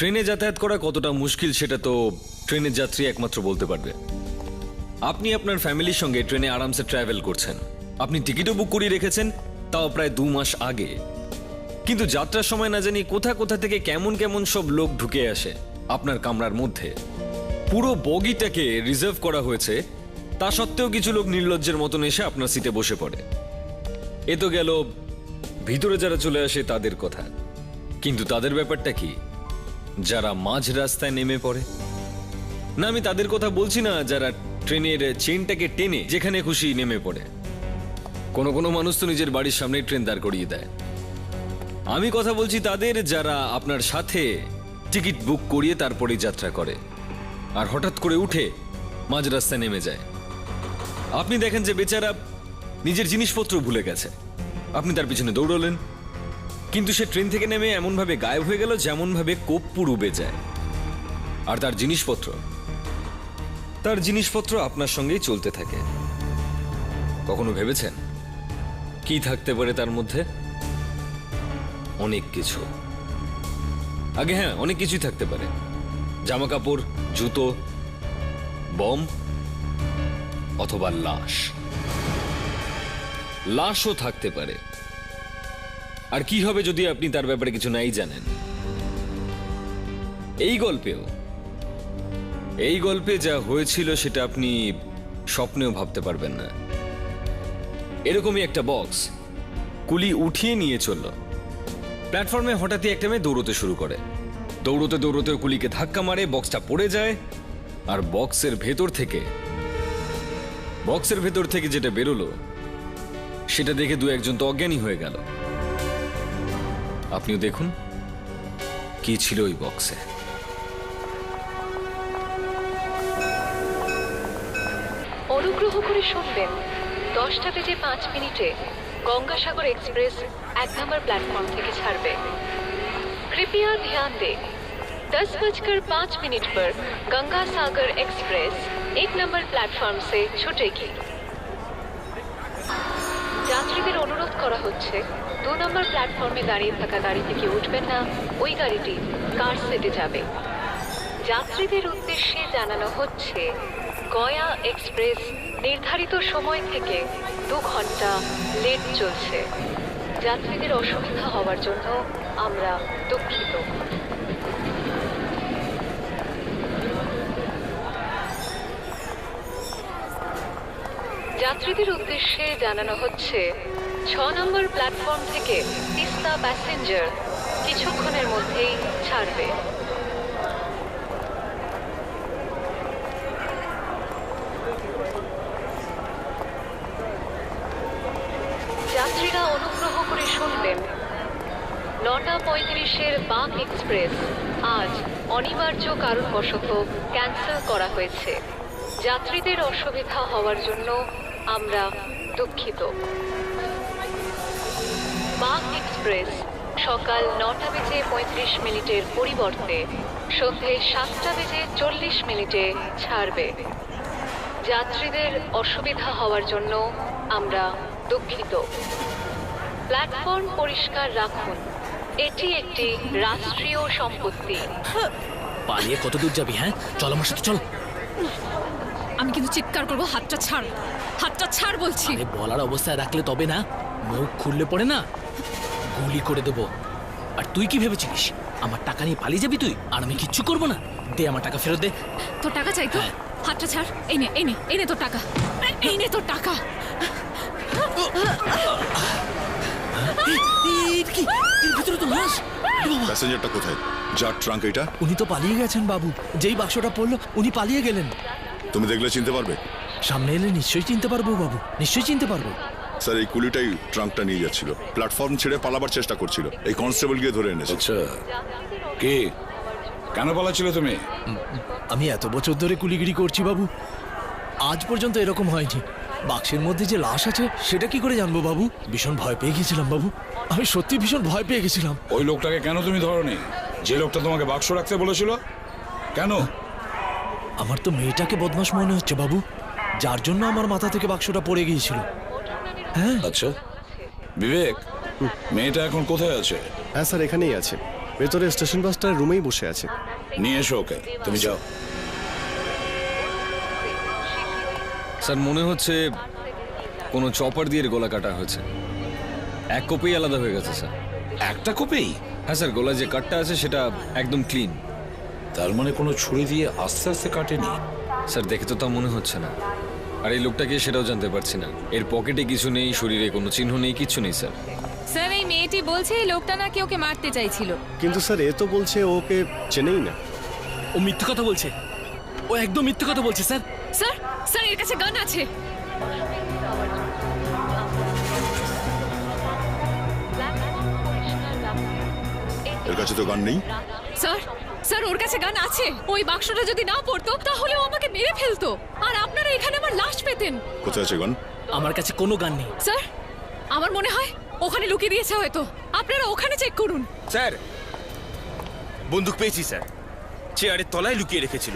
ট্রেনে যাতায়াত করা কতটা মুশকিল সেটা তো ট্রেনের যাত্রী একমাত্র বলতে পারবে। আপনি আপনার ফ্যামিলির সঙ্গে ট্রেনে আরামসে ট্রাভেল করছেন, আপনি টিকিটও বুক করিয়ে রেখেছেন, তাও প্রায় 2 মাস আগে। কিন্তু যাত্রার সময় না জানি কোথা কোথা থেকে কেমন কেমন সব লোক ঢুকে আসে আপনার কামরার মধ্যে। পুরো বগিটাকে রিজার্ভ করা হয়েছে, তা সত্ত্বেও কিছু লোক নির্লজ্জের মতন এসে আপনার সিটে বসে পড়ে। এ তো গেল ভিতরে যারা চলে আসে তাদের কথা, কিন্তু তাদের ব্যাপারটা কি যারা মাঝ রাস্তায় নেমে পড়ে? না, আমি তাদের কথা বলছি না যারা ট্রেনের চেনটাকে টেনে যেখানে খুশি নেমে পড়ে। কোনো কোনো মানুষ তো নিজের বাড়ির সামনে ট্রেন দাঁড় করিয়ে দেয়। আমি কথা বলছি তাদের যারা আপনার সাথে টিকিট বুক করিয়ে তারপরে যাত্রা করে আর হঠাৎ করে উঠে মাঝ রাস্তায় নেমে যায়। আপনি দেখেন যে বেচারা নিজের জিনিসপত্র ভুলে গেছে, আপনি তার পিছনে দৌড়লেন, কিন্তু সে ট্রেন থেকে নেমে এমনভাবে গায়েব হয়ে গেল যেমনভাবে কর্পূর উবে যায়। আর তার জিনিসপত্র আপনার সঙ্গেই চলতে থাকে। কখনো ভেবেছেন কি থাকতে পারে তার মধ্যে? অনেক কিছু। আগে হ্যাঁ, অনেক কিছুই থাকতে পারে। জামা কাপড়, জুতো, বম, অথবা লাশও থাকতে পারে। আর কি হবে যদি আপনি তার ব্যাপারে কিছু নাই জানেন? এই গল্পে যা হয়েছিল সেটা আপনি স্বপ্নেও ভাবতে পারবেন না। এরকমই একটা বক্স কুলি উঠিয়ে নিয়ে চলল। প্ল্যাটফর্মে হঠাৎই একটা মেয়ে দৌড়তে শুরু করে। দৌড়তে দৌড়তে কুলিকে ধাক্কা মারে, বক্সটা পড়ে যায়। আর বক্সের ভেতর থেকে যেটা বেরোলো সেটা দেখে 2-1 তো অজ্ঞানী হয়ে গেল। আপনিও দেখুন কি ছিল ওই বক্সে। অনুগ্রহ করে শুনবেন, 10টা বেজে 5 মিনিটে গঙ্গাসাগর এক্সপ্রেস 1 নম্বর प्लेटफॉर्म থেকে ছাড়বে। कृपया ध्यान दें, 10:05 पर Ganga Sagar express 1 number platform से छूटेगी। যাত্রীদের অনুরোধ করা হচ্ছে 2 নম্বর প্ল্যাটফর্মে দাঁড়িয়ে থাকা গাড়ি থেকে উঠবেন না, ওই গাড়িটি কার সেটে যাবে। যাত্রীদের উদ্দেশ্যে জানানো হচ্ছে গয়া এক্সপ্রেস নির্ধারিত সময় থেকে 2 ঘন্টা লেট চলছে। যাত্রীদের অসুবিধা হওয়ার জন্য আমরা দুঃখিত। যাত্রীদের উদ্দেশ্যে জানানো হচ্ছে 6 নম্বর প্ল্যাটফর্ম থেকে তিস্তা প্যাসেঞ্জার কিছুক্ষণের মধ্যেই ছাড়বে। যাত্রীরা অনুগ্রহ করে শুনবেন, 9:35 বাক এক্সপ্রেস আজ অনিবার্য কারণবশত ক্যান্সেল করা হয়েছে। যাত্রীদের অসুবিধা হওয়ার জন্য আমরা দুঃখিত। বাক এক্সপ্রেস সকাল 9টা বেজে 35 মিনিটের পরিবর্তে সন্ধে 7টা বেজে 40 মিনিটে ছাড়বে। যাত্রীদের অসুবিধা হওয়ার জন্য আমরা দুঃখিত। প্ল্যাটফর্ম পরিষ্কার রাখুন, এটি একটি রাষ্ট্রীয় সম্পত্তি। পালিয়ে কত দূর যাবি? হ্যাঁ, চল আমার সাথে চল। আমি কিন্তু চিৎকার করবো, হাতটা ছাড় বলছি। আরে বলার অবস্থায় রাখলে তবে না, মুখ খুললে পড়ে না গুলি করে দেবো। আর তুই কি ভেবেছিস আমার টাকা নিয়ে পালিয়ে যাবি তুই? আর আমি কিচ্ছু করবো না। দে আমার টাকা ফেরত দে। তোর টাকা চাই তো? হাতটা ছাড়। এই নে তোর টাকা, এই নে তোর টাকা। ভিতরে তো লাশ। প্যাসেঞ্জারটা কোথায়? যার ট্রাঙ্ক এটা? উনি তো পালিয়ে গেছেন বাবু। যেই বাক্সটা পড়লো উনি পালিয়ে গেলেন। তুমি দেখলে চিনতে পারবে? সামনে এলে নিশ্চয়ই চিনতে পারবো বাবু, নিশ্চয়ই চিনতে পারবো। স্যার, এই কুলিটাই ট্রাঙ্কটা নিয়ে যাচ্ছিল। প্ল্যাটফর্ম ছেড়ে পালাবার চেষ্টা করছিল। এই কনস্টেবল গিয়ে ধরে এনেছে। আচ্ছা, কে কেন পালাচ্ছিল তুমি? আমি এত বছর ধরে কুলিগিরি করছি বাবু, আজ পর্যন্ত এরকম হয়নি। বাক্সের মধ্যে যে লাশ আছে সেটা কি করে জানবো বাবু? ভীষণ ভয় পেয়ে গেছিলাম বাবু, আমি সত্যি ভীষণ ভয় পেয়ে গেছিলাম। ওই লোকটাকে কেন তুমি ধরোনি? যে লোকটা তোমাকে বাক্স রাখতে বলেছিল, কেন? আমার তো মেয়েটাকে বদমাশ মনে হচ্ছে বাবু, যার জন্য আমার মাথা থেকে বাক্সটা পড়ে গিয়েছিল। হ্যাঁ। আচ্ছা বিবেক, মেয়েটা এখন কোথায় আছে? হ্যাঁ স্যার, এখানেই আছে। ভেতরে স্টেশন মাস্টার রুমেই বসে আছে। নিয়ে এসো ওকে, তুমি যাও। স্যার মনে হচ্ছে কোনো চপার দিয়ে এর গলা কাটা হয়েছে। এক কোপেই আলাদা হয়ে গেছে স্যার। একটা কোপেই? হ্যাঁ স্যার, গলায় যে কাটটা আছে সেটা একদম ক্লিন। তার মানে কোনো ছুরি দিয়ে আস্তে আস্তে কাটেনি? স্যার দেখে তো তা মনে হচ্ছে না। আর এই লোকটাকে সেটাও জানতে পারছি না। এর পকেটে কিছু নেই, শরীরে কোনো চিহ্ন নেই, কিচ্ছু নেই স্যার। স্যার এই মেয়েটি বলছে এই লোকটা নাকি ওকে মারতে চাইছিল। কিন্তু স্যার এ তো বলছে ওকে চেনেই না। ও মিথ্যে কথা বলছে, ও একদম মিথ্যে কথা বলছে স্যার। স্যার স্যার এর কাছে গান আছে। এর কাছে তো গান নেই। স্যার স্যার ওর কাছে গান আছে। ওই বাক্সটা যদি না পড়তো তাহলে ও আমাকে মেরে ফেলতো, আর আপনারা এখানে আমার লাশ পেতেন। কোথায় আছে গান? আমার কাছে কোনো গান নেই স্যার আমার মনে হয় ওখানে লুকিয়ে দিয়েছে হয়তো। আপনারা ওখানে চেক করুন। স্যার বন্দুক পেয়েছি স্যার, চেয়ারের তলায় লুকিয়ে রেখেছিল।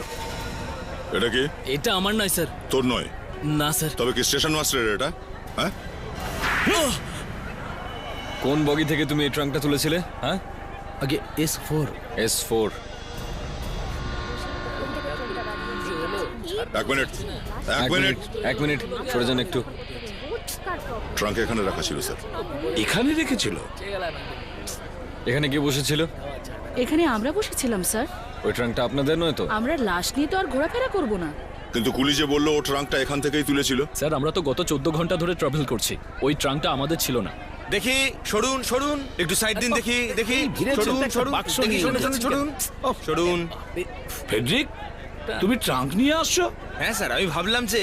এটা কি? এটা আমার নয় স্যার। তোর নয়? না স্যার। তবে কি স্টেশন মাস্টারের এটা? হ্যাঁ, কোন বগি থেকে তুমি এই ট্রাঙ্কটা তুলেছিলে? হ্যাঁ, আগে S4। S4। এক মিনিট, এক মিনিট সরে যান একটু। ট্রাঙ্ক এখানে রাখা ছিল স্যার। এখানে রেখেছিল? এখানে কে বসেছিল? এখানে আমরা বসেছিলাম স্যার। ওই ট্রাঙ্কটা আপনাদের নয় তো? আমরা লাশ নিয়ে তো আর ঘোরাফেরা করব না। কিন্তু কুলি যে বললো ও ট্রাঙ্কটা এখান থেকেই তুলেছিল। স্যার আমরা তো গত 14 ঘন্টা ধরে ট্রাভেল করছি, ওই ট্রাঙ্কটা আমাদের ছিল না। দেখি সরুন সরুন, একটু সাইড দিন, দেখি দেখি সরুন সরুন, দেখি সরুন সরুন সরুন সরুন। ফেডরিক, তুমি ট্রাঙ্ক নিয়ে আসছো? হ্যাঁ স্যার, আমি ভাবলাম যে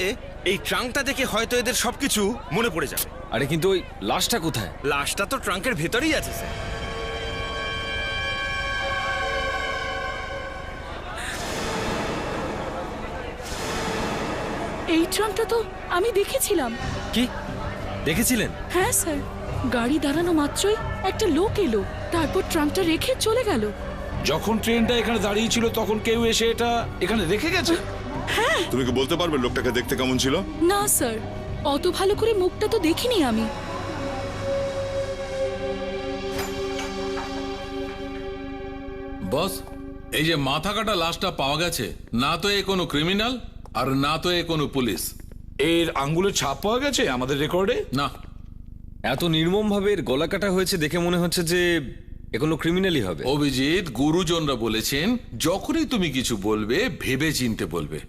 এই ট্রাঙ্কটা দেখে হয়তো এদের সবকিছু মনে পড়ে যাবে। আরে কিন্তু ওই লাশটা কোথায়? লাশটা তো ট্রাঙ্কের ভেতরেই আছে স্যার। এই ট্রাঙ্কটা তো আমি দেখেছিলাম। কি দেখেছিলেন? হ্যাঁ স্যার, গাড়ি দাঁড়ানো মাত্রই একটা লোক এলো, তারপর ট্রাঙ্কটা রেখে চলে গেল। যখন ট্রেনটা এখানে দাঁড়িয়ে ছিল তখন কেউ এসে এটা এখানে রেখে গেছে? তুমি কি বলতে পারবে লোকটাকে দেখতে কেমন ছিল? না স্যার, অত ভালো করে মুখটা তো দেখিনি আমি। বস, এই যে মাথা কাটা লাশটা পাওয়া গেছে, না তো এ কোনো ক্রিমিনাল আর না তো এ কোনো পুলিশ। এর আঙ্গুলের ছাপ পাওয়া গেছে আমাদের রেকর্ডে? না। এত নির্মম ভাবে এর গলা কাটা হয়েছে দেখে মনে হচ্ছে যে এ কোনো ক্রিমিনালই হবে। অভিজিৎ, গুরুজনরা বলেছেন যখনই তুমি কিছু বলবে ভেবে চিনতে বলবে।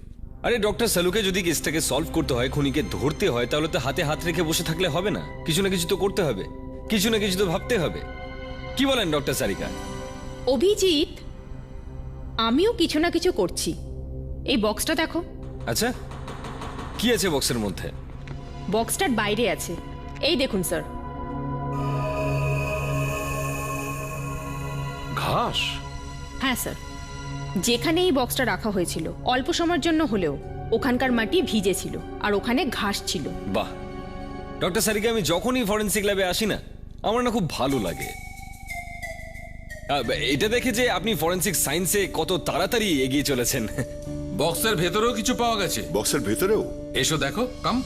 আরে ডক্টর সালুকে যদি কেসটাকে সলভ করতে হয়, খুনিকে ধরতে হয়, তাহলে তো হাতে হাত রেখে বসে থাকলে হবে না। কিছু না কিছু তো করতে হবে, কিছু না কিছু তো ভাবতে হবে। কি বলেন ডক্টর সারিকা? অভিজিৎ, আমিও কিছু না কিছু করছি। এই বক্সটা দেখো। আচ্ছা, কি আছে বক্সের মধ্যে? বক্সটার বাইরে আছে, এই দেখুন স্যার। ঘাস? হ্যাঁ স্যার, যেখানে এই বক্সটা রাখা হয়েছিল অল্প সময়ের জন্য হলেও ওখানকার মাটি ভিজে ছিল আর ওখানে ঘাস ছিল। বাহ ডক্টর সারিকা, আমি যখনই ফরেন্সিক ল্যাবে আসি না, আমার না খুব ভালো লাগে এটা দেখে যে আপনি ফরেন্সিক সায়েন্সে কত তাড়াতাড়ি এগিয়ে চলেছেন। বক্সের ভেতরেও কিছু পাওয়া গেছে। বক্সের ভেতরেও? এসো দেখো, কাম।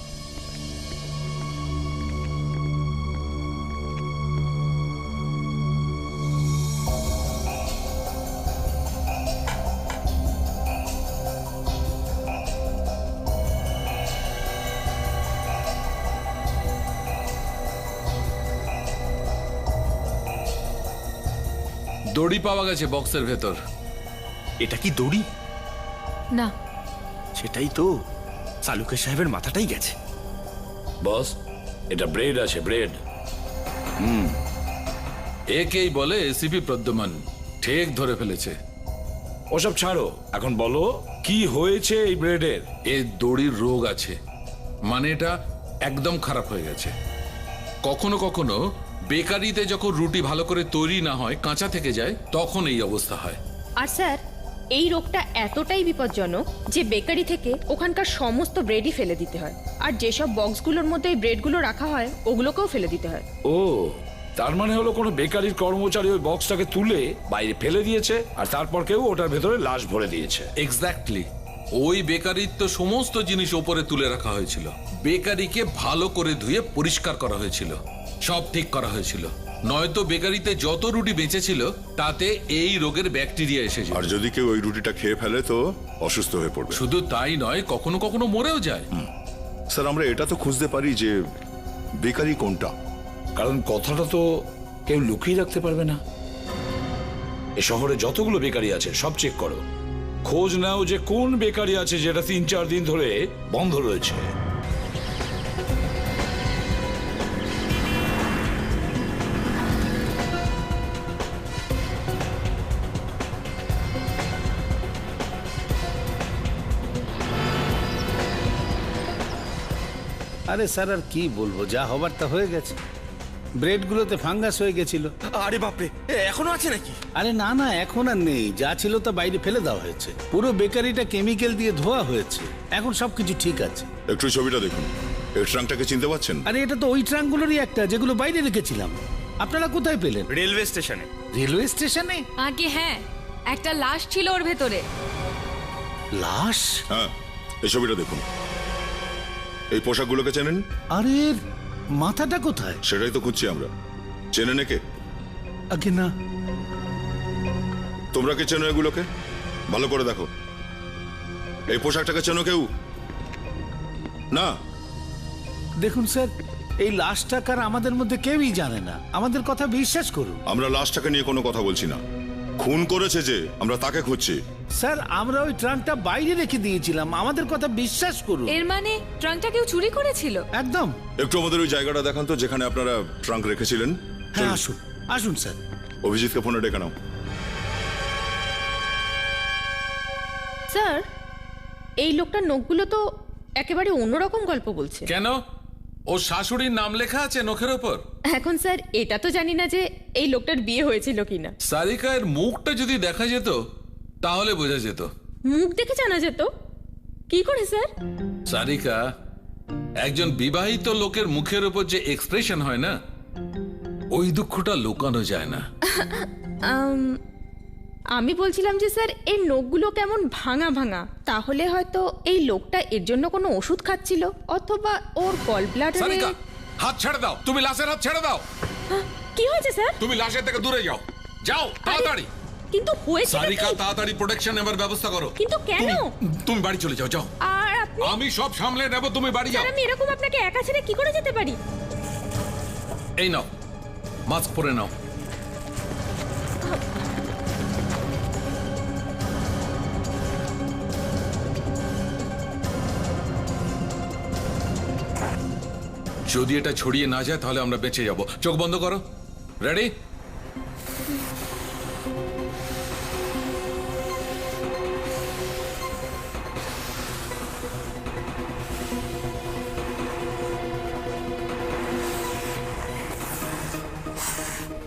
দড়ি পাওয়া গেছে বক্সের ভেতর। এটা কি দড়ি? না। সেটাই তো, সালুকে সাহেবের মাথাটাই গেছে। বস, এটা ব্রেড আছে, ব্রেড। একেই বলে এসিপি প্রদ্যুমান। ঠিক ধরে ফেলেছে। ওসব ছাড়ো, এখন বলো কি হয়েছে এই ব্রেডের? এর দড়ির রোগ আছে, মানে এটা একদম খারাপ হয়ে গেছে। কখনো কখনো বেকারিতে যখন রুটি ভালো করে তৈরি না হয়, কাঁচা থেকে যায়, তখন এই অবস্থা হয়। আর স্যার, এই রোগটা এতটাই বিপজ্জনক যে বেকারি থেকে ওখানকার সমস্ত ব্রেডই ফেলে দিতে হয়, আর যেসব বক্সগুলোর মধ্যে এই ব্রেডগুলো রাখা হয় ওগুলোকেও ফেলে দিতে হয়। ও, তার মানে হলো কোনো বেকারির কর্মচারী ওই বক্সটাকে তুলে বাইরে ফেলে দিয়েছে, আর তারপর কেউ ওটার ভেতরে লাশ ভরে দিয়েছে। এক্স্যাক্টলি। ওই বেকারির তো সমস্ত জিনিস ওপরে তুলে রাখা হয়েছিল। বেকারিকে ভালো করে ধুয়ে পরিষ্কার করা হয়েছিল, সব ঠিক করা হয়েছিল। নয়তো বেকারিতে যত রুটি বেঁচেছিল তাতে এই রোগের ব্যাকটেরিয়া এসেছে। আর যদি কেউ ওই রুটিটা খেয়ে ফেলে তো অসুস্থ হয়ে পড়বে। শুধু তাই নয়, কখনো কখনো মরেও যায়। স্যার আমরা এটা তো খুঁজতে পারি যে বেকারি কোনটা। কারণ কথাটা তো কেউ লুকিয়ে রাখতে পারবে না। এ শহরে যতগুলো বেকারি আছে সব চেক করো, খোঁজ নাও যে কোন বেকারি আছে যেটা 3-4 দিন ধরে বন্ধ রয়েছে। আরে স্যার আর কি বলবো, যা হবার তা হয়ে গেছে। ব্রেডগুলোতে ফাঙ্গাস হয়ে গেছিল। আরে বাপরে, এখনো আছে নাকি? আরে না না, এখন আর নেই, যা ছিল তা বাইরে ফেলে দেওয়া হয়েছে। পুরো বেকারিটা কেমিক্যাল দিয়ে ধোয়া হয়েছে, এখন সবকিছু ঠিক আছে। একটু ছবিটা দেখুন, এই ট্রাঙ্কটাকে চিনতে পারছেন? আরে এটা তো ওই ট্রাঙ্কগুলোরই একটা যেগুলো বাইরে রেখেছিলাম। আপনারা কোথায় পেলেন? রেলওয়ে স্টেশনে। রেলওয়ে স্টেশনে? আগে হ্যাঁ, একটা লাশ ছিল ওর ভেতরে। লাশ? হ্যাঁ, এই ছবিটা দেখুন। এই পোশাকগুলোকে চেনেন? আরে মাথাটা কোথায়? সেটাই তো খুঁজছি আমরা। চেনেন একে? আগে না। তোমরা কি চেনো এগুলোকে? ভালো করে দেখো। এই পোশাকটাকে চেনো কেউ? না। দেখুন স্যার, এই লাশটাকার আমাদের মধ্যে কেউই জানে না, আমাদের কথা বিশ্বাস করুন। আমরা লাশটাকে নিয়ে কোনো কথা বলছি না, খুন করেছে যে আমরা তাকে খুঁজছি। স্যার আমরা ওই ট্রাঙ্কটা বাইরে রেখে দিয়েছিলাম, আমাদের কথা বিশ্বাস করুন। এর মানে ট্রাঙ্কটা কেউ চুরি করেছিল? একদম। একটু আমাদের ওই জায়গাটা দেখান তো যেখানে আপনারা ট্রাঙ্ক রেখেছিলেন। হ্যাঁ আসুন, আসুন স্যার। অভিজিৎকে ফোনে ডেকে নাও। স্যার, এই লোকটার নখগুলো তো একেবারে অন্যরকম গল্প বলছে। কেন? ও শাশুড়ির নাম লেখা আছে নখের ওপর। এখন স্যার এটা তো জানি না যে এই লোকটার বিয়ে হয়েছিল কিনা। সারিকা এর মুখটা যদি দেখা যেত তাহলে বোঝা যেত। মুখ দেখে জানা যেত? কি করে স্যার? সারিকা, একজন বিবাহিত লোকের মুখের উপর যে এক্সপ্রেশন হয় না, ওই দুঃখটা লুকানো যায় না। আমি বলছিলাম যে স্যার এর নখগুলো কেমন ভাঙা ভাঙা, তাহলে হয়তো এই লোকটা এর জন্য কোনো ওষুধ খাচ্ছিল, অথবা ওর গল ব্লাডারে। সারিকা, হাত ছেড়ে দাও, তুমি লাশের হাত ছেড়ে দাও। কি হয়েছে স্যার? তুমি লাশের থেকে দূরে যাও, যাও তাড়াতাড়ি। কিন্তু হয়েছে সারিকা, তাড়াতাড়ি প্রোটেকশন নেবার ব্যবস্থা করো। কিন্তু কেন? তুমি বাড়ি চলে যাও, যাও। আর আপনি? আমি সব সামলে নেব, তুমি বাড়ি যাও। স্যার আমি এরকম আপনাকে একা ছেড়ে কি করে যেতে পারি? এই নাও, মাস্ক পরে নাও। যদি এটা ছড়িয়ে না যায় তাহলে আমরা বেঁচে যাব। চোখ বন্ধ করো। রেডি?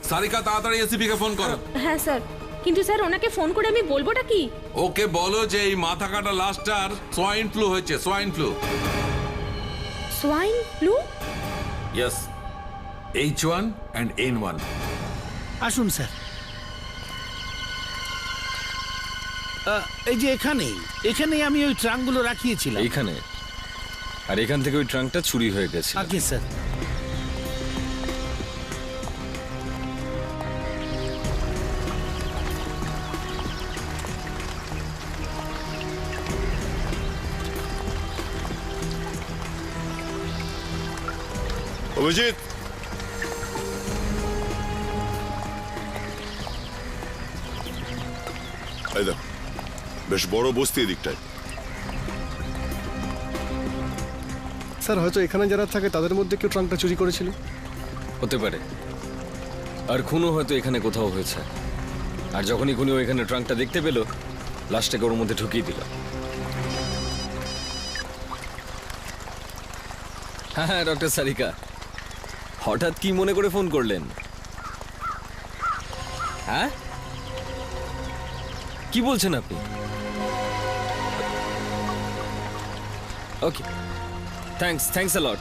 সারিকা, তাড়াতাড়ি এসিপি কে ফোন করো। হ্যাঁ স্যার, কিন্তু স্যার ওনাকে ফোন করে আমি বলবোটা কি? ওকে বলো যে এই মাথা কাটা লাশটার সোয়াইন ফ্লু হয়েছে, swine flu. Swine flu? Yes, H1 and N1। আসুন স্যার। এই যে এখানেই আমি ওই ট্রাঙ্কগুলো রাখিয়েছিলাম। এইখানে? আর এখান থেকে ওই ট্রাঙ্কটা চুরি হয়ে গেছে। আগে স্যার। অভিজিৎ, এই দেখ, বেশ বড় বস্তি এদিকটায়। স্যার হয়তো এখানে যারা থাকে তাদের মধ্যে কেউ ট্রাঙ্কটা চুরি করেছিল। হতে পারে। আর খুনও হয়তো এখানে কোথাও হয়েছে। আর যখনই খুনি ওইখানে ট্রাঙ্কটা দেখতে পেল, লাশটাকে ওর মধ্যে ঢুকিয়ে দিল। হ্যাঁ ডক্টর সারিকা, হঠাৎ কি মনে করে ফোন করলেন? হ্যাঁ, কি বলছেন আপনি? ওকে, থ্যাঙ্কস আ লট।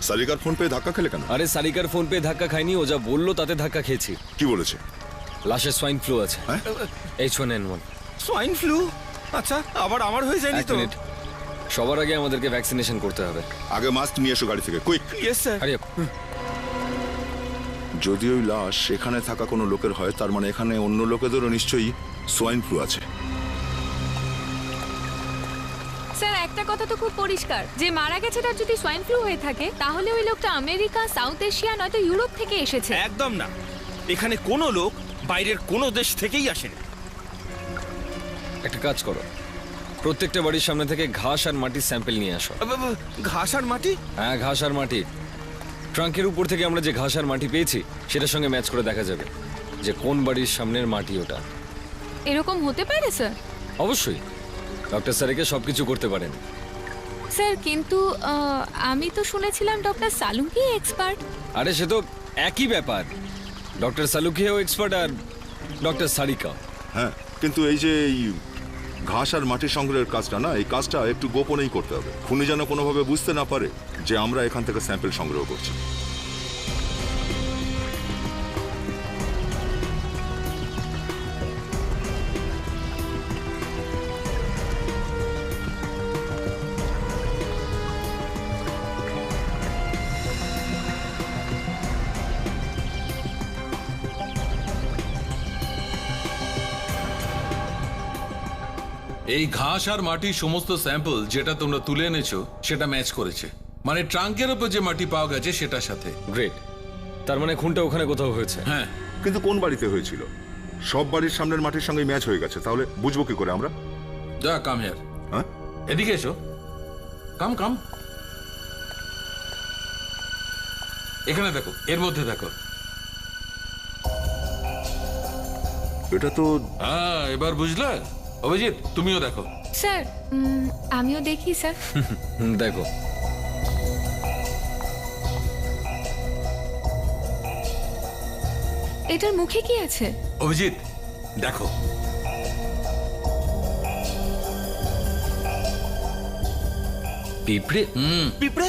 সারিকার ফোন পেয়ে ধাক্কা খেলে কেন? আরে সারিকার ফোন পেয়ে ধাক্কা খাইনি, ও যা বললো তাতে ধাক্কা খেয়েছি। কি বলেছে? লাশের সোয়াইন ফ্লু আছে। H1N1। Swine flu? আচ্ছা, আবার আমার হয়ে যায়নি তো? সবার আগে আমাদেরকে ভ্যাকসিনেশন করতে হবে। আগে মাস্ক নিয়ে এসো গাড়ি থেকে, কুইক। Yes sir. আরে যদি ওই লাশ এখানে থাকা কোনো লোকের হয়, তার মানে এখানে অন্য লোকেদেরও নিশ্চয়ই সোয়াইন ফ্লু আছে। স্যার একটা কথা তো খুব পরিষ্কার, যে মারা গেছে তার যদি সোয়াইন ফ্লু হয়ে থাকে তাহলে ওই লোকটা আমেরিকা, সাউথ এশিয়া নয়তো ইউরোপ থেকে এসেছে। একদম না, এখানে কোনো লোক বাইরের কোনো দেশ থেকেই আসেনি। একটা কাজ করো, প্রত্যেকটা বাড়ির সামনে থেকে ঘাস আর মাটির স্যাম্পল নিয়ে আসো। ঘাস আর মাটি? হ্যাঁ, ঘাস আর মাটি। ট্রাঙ্কের উপর থেকে আমরা যে ঘাস আর মাটি পেয়েছি সেটার সঙ্গে ম্যাচ করে দেখা যাবে যে কোন বাড়ির সামনের মাটি ওটা। এরকম হতে পারে স্যার? অবশ্যই, ডক্টর স্যারকে সবকিছু করতে পারেন। স্যার কিন্তু আমি তো শুনেছিলাম ডক্টর সালুকি এক্সপার্ট। আরে সে তো একই ব্যাপার, ডক্টর সালুকিও এক্সপার্ট আর ডক্টর সারিকা। হ্যাঁ, কিন্তু এই যে এই ঘাস আর মাটি সংগ্রহের কাজটা না, এই কাজটা একটু গোপনেই করতে হবে। খুনি যেন কোনোভাবে বুঝতে না পারে যে আমরা এখান থেকে স্যাম্পল সংগ্রহ করছি। এই ঘাস আর মাটির সমস্ত স্যাম্পল যেটা তোমরা তুলে এনেছো সেটা ম্যাচ করেছে, মানে ট্রাঙ্কের উপর যে মাটি পাওয়া গেছে সেটার সাথে। গ্রেট, তার মানে খুনটা ওখানে কোথাও হয়েছে। হ্যাঁ, কিন্তু কোন বাড়িতে হয়েছিল? সব বাড়ির সামনের মাটির সঙ্গে ম্যাচ হয়ে গেছে, তাহলে বুঝবো কি করে আমরা? যা কাম হিয়ার, হ্যাঁ, এদিকে এসো, কাম কাম। এখানে দেখো, এর মধ্যে দেখো। এটা তো হ্যাঁ, এবার বুঝলে? অভিজিৎ তুমিও দেখো। স্যার আমিও দেখি স্যার। দেখো, এটার মুখে কি আছে? অভিজিৎ দেখো। পিঁপড়ে? পিঁপড়ে?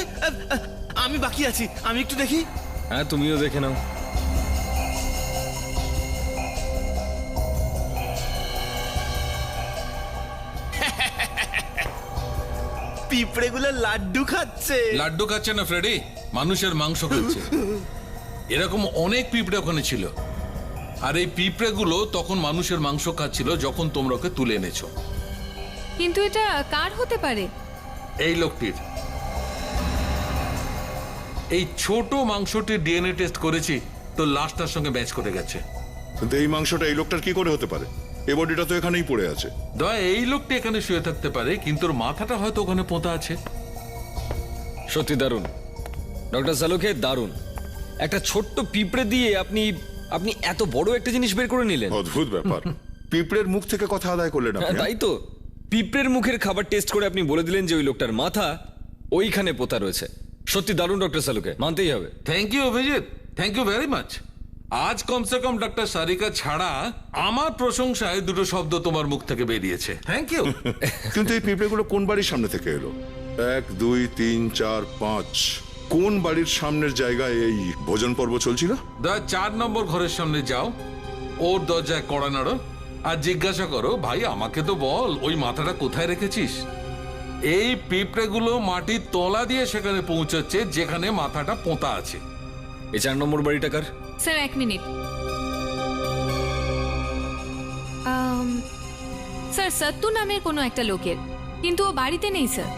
আমি বাকি আছি, আমি একটু দেখি। হ্যাঁ, তুমিও দেখে নাও। পিঁপড়েগুলো লাড্ডু খাচ্ছে। লাড্ডু খাচ্ছে না ফ্রেডি, মানুষের মাংস খাচ্ছে। এরকম অনেক পিঁপড়ে ওখানে ছিল, আর এই পিঁপড়েগুলো তখন মানুষের মাংস খাচ্ছিল যখন তোমরা ওকে তুলে এনেছো। কিন্তু এটা কার হতে পারে? এই লোকটির। এই ছোট মাংসটির ডিএনএ টেস্ট করেছি, তো লাশটার সঙ্গে ম্যাচ করে গেছে। কিন্তু এই মাংসটা এই লোকটার কি করে হতে পারে? এই বডিটা তো এখানেই পড়ে আছে। দয়া, এই লোকটি এখানে শুয়ে থাকতে পারে, কিন্তু ওর মাথাটা হয়তো ওখানে পোঁতা আছে। সত্যি দারুণ ডক্টর সালুকে, দারুণ। একটা ছোট্ট পিঁপড়ে দিয়ে আপনি আপনি এত বড় একটা জিনিস বের করে নিলেন। অদ্ভুত ব্যাপার। পিঁপড়ের মুখ থেকে কথা আদায় করলেন হ্যাঁ, আপনি। তাই তো, পিঁপড়ের মুখের খাবার টেস্ট করে আপনি বলে দিলেন যে ওই লোকটার মাথা ওইখানে পোতা রয়েছে। সত্যি দারুণ ডক্টর সালুকে, মানতেই হবে। Thank you Abhijit, thank you very much. আজ কমসে কম ডক্টর সারিকা ছাড়া আমার প্রশংসায় দুটো শব্দ তোমার মুখ থেকে বেরিয়েছে। Thank you. কিন্তু এই পিঁপড়েগুলো কোন বাড়ির সামনে থেকে এলো? 1 2 3 4 5 কোন বাড়ির সামনের জায়গায় এই ভোজন পর্ব চলছিল? 4 নম্বর ঘরের সামনে যাও, ওর দরজায় কড়া নাড়ো আর জিজ্ঞাসা করো, ভাই আমাকে তো বল ওই মাথাটা কোথায় রেখেছিস। এই পিঁপড়েগুলো মাটির তলা দিয়ে সেখানে পৌঁছাচ্ছে যেখানে মাথাটা পোঁতা আছে। এই 4 নম্বর বাড়িটা কার? Sir 1 minute. স্যার সত্তু নামের কোনো একটা লোকের, কিন্তু ও বাড়িতে নেই স্যার।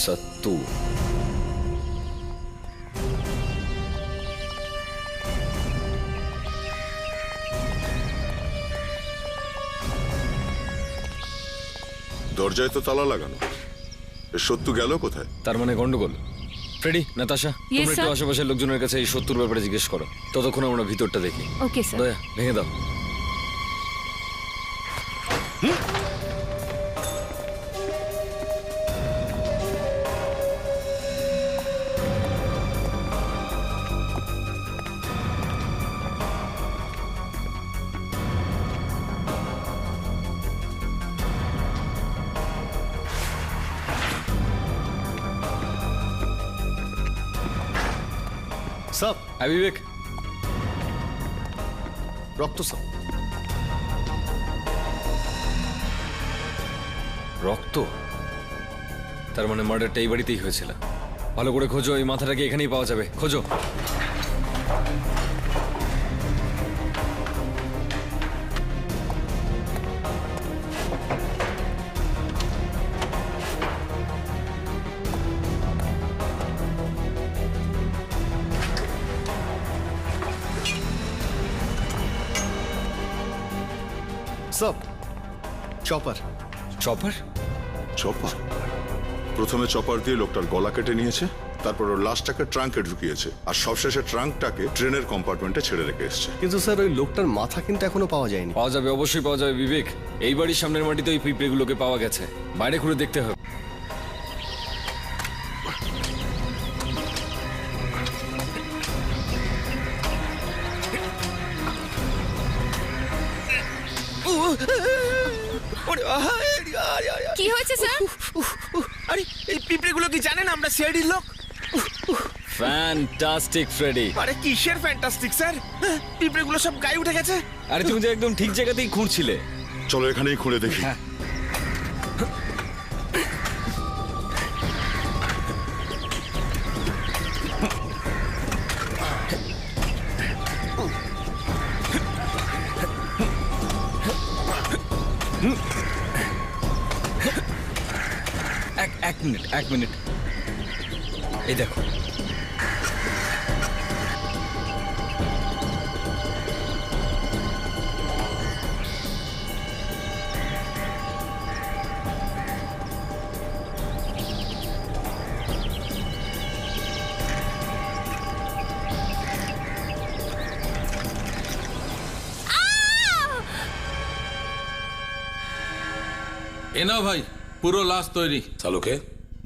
সত্তু? দরজায় তো তালা লাগানো, সত্যু গেল কোথায়? তার মানে গন্ডগোল। ফ্রেডি, নাতাশা, তোমরা একটু আশেপাশের লোকজনের কাছে এই সত্যুর ব্যাপারে জিজ্ঞেস করো, ততক্ষণ আমরা ভিতরটা দেখি। Okay sir. দয়া, ভেঙে দাও। সাপ, হ্যাঁ বিবেক। রক্ত সাপ। রক্ত? তার মানে মার্ডারটা এই বাড়িতেই হয়েছিল। ভালো করে খোঁজো, এই মাথাটাকে এখানেই পাওয়া যাবে, খোঁজো। সব চপার। চপার? চপার? প্রথমে চপার দিয়ে লোকটার গলা কেটে নিয়েছে, তারপর ওর লাশটাকে ট্রাঙ্কে ঢুকিয়েছে, আর সবশেষে ট্রাঙ্কটাকে ট্রেনের কম্পার্টমেন্টে ছেড়ে রেখে এসছে। কিন্তু স্যার ওই লোকটার মাথা কিন্তু এখনো পাওয়া যায়নি। পাওয়া যাবে, অবশ্যই পাওয়া যাবে বিবেক। এই বাড়ির সামনের মাটিতে ওই পিঁপড়েগুলোকে পাওয়া গেছে, বাইরে ঘুরে দেখতে হবে। কি হয়েছে স্যার? আরে এই পিঁপড়েগুলো কি জানেন আমরা সিআইডির লোক? Fantastic Freddy. আরে কিসের ফ্যান্টাস্টিক স্যার, পিঁপড়েগুলো সব গায়ে উঠে গেছে। আরে তুমি তো একদম ঠিক জায়গাতেই খুঁড়ছিলে। চলো এখানেই খুঁড়ে দেখি। এক মিনিট, এই দেখো। এ নাও ভাই, পুরো লাশ তৈরি। সালুকে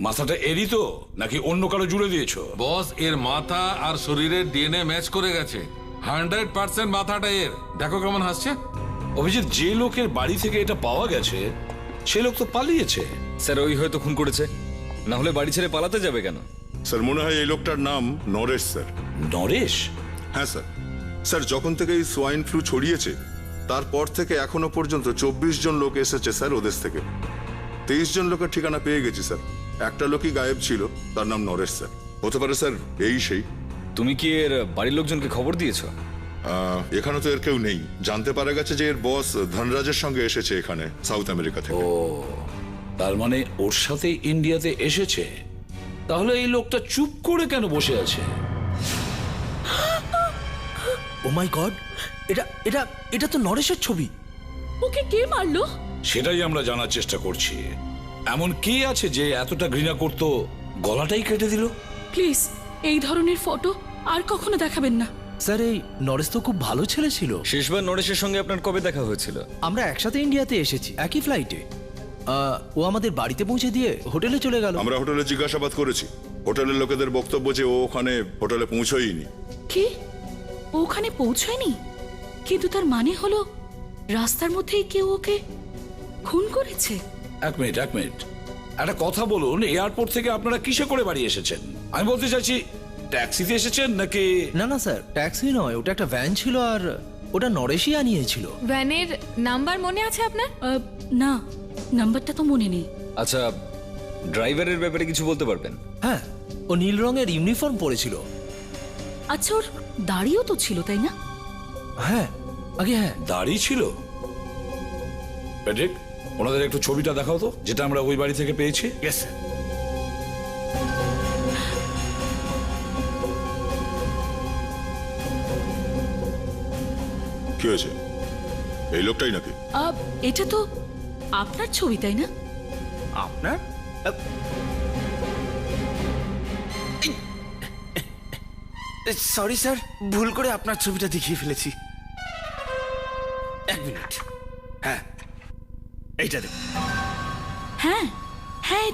মাথাটা এরই তো নাকি অন্য কারো জুড়ে দিয়েছো? বস, এর মাথা আর শরীরের ডিএনএ ম্যাচ করে গেছে। 100% মাথাটা এর। দেখো কেমন হাসছে। অভিজিৎ, যে লোকের বাড়ি থেকে এটা পাওয়া গেছে সে লোক তো পালিয়েছে। স্যার ওই হয়তো খুন করেছে, না হলে বাড়ি ছেড়ে পালাতে যাবে কেন? স্যার মনে হয় এই লোকটার নাম নরেশ স্যার। নরেশ? হ্যাঁ স্যার। স্যার যখন থেকে এই সোয়াইন ফ্লু ছড়িয়েছে তারপর থেকে এখনো পর্যন্ত 24 জন লোক এসেছে স্যার ওদেশ থেকে। 23 জন লোকের ঠিকানা পেয়ে গেছি স্যার। একটা লোকই গায়েব ছিল, তার নাম নরেশ স্যার। হতে পারে স্যার এই সেই। তুমি কি এর বাড়ির লোকজনকে খবর দিয়েছো? এখানে তো এর কেউ নেই। জানতে পারা গেছে যে এর বস ধনরাজের সঙ্গে এসেছে এখানে সাউথ আমেরিকা থেকে। ও, তার মানে ওর সাথে ইন্ডিয়াতে এসেছে। তাহলে এই লোকটা চুপ করে কেন বসে আছে? ও মাই গড, এটা এটা এটা তো নরেশের ছবি। ওকে কে মারলো? সেটাই আমরা জানার চেষ্টা করছি। এমন কে আছে যে এতটা ঘৃণা করতো গলাটাই কেটে দিল? প্লিজ এই ধরনের ফটো আর কখনো দেখাবেন না। স্যার এই নরেশ তো খুব ভালো ছেলে ছিল। শেষবার নরেশের সঙ্গে আপনার কবে দেখা হয়েছিল? আমরা একসাথে ইন্ডিয়াতে এসেছি, একই ফ্লাইটে। ও আমাদের বাড়িতে পৌঁছে দিয়ে হোটেলে চলে গেল। আমরা হোটেলে জিজ্ঞাসাবাদ করেছি। হোটেলের লোকেদের বক্তব্য যে ও ওখানে হোটেলে পৌঁছয়নি। কি? ও ওখানে পৌঁছয়নি? কিন্তু তার মানে হলো রাস্তার মধ্যেই কেউ ওকে খুন করেছে। এক মিনিট একটা কথা বলুন, এয়ারপোর্ট থেকে আপনারা কিসে করে বাড়ি এসেছেন? আমি বলতে চাইছি ট্যাক্সিতে এসেছেন নাকি? না না স্যার, ট্যাক্সি নয়, ওটা একটা ভ্যান ছিল, আর ওটা নরেশই আনিয়েছিল। ভ্যানের নাম্বার মনে আছে আপনার? না, নাম্বারটা তো মনে নেই। আচ্ছা, ড্রাইভারের ব্যাপারে কিছু বলতে পারবেন? হ্যাঁ, ও নীল রঙের ইউনিফর্ম পরেছিল। আচ্ছা, ওর দাড়িও তো ছিল, তাই না? হ্যাঁ, আগে হ্যাঁ দাড়ি ছিল। প্যাট্রিক, ওনাদের একটু ছবিটা দেখাও তো, যেটা আমরা ওই বাড়ি থেকে পেয়েছি। Yes sir. কি হয়েছে? এই লোকটাই নাকি? এটা তো আপনার ছবি, তাই না? আপনার? সরি স্যার, ভুল করে আপনার ছবিটা দেখিয়ে ফেলেছি। এক মিনিট। হ্যাঁ, এইটা দেখুন। হ্যাঁ হ্যাঁ,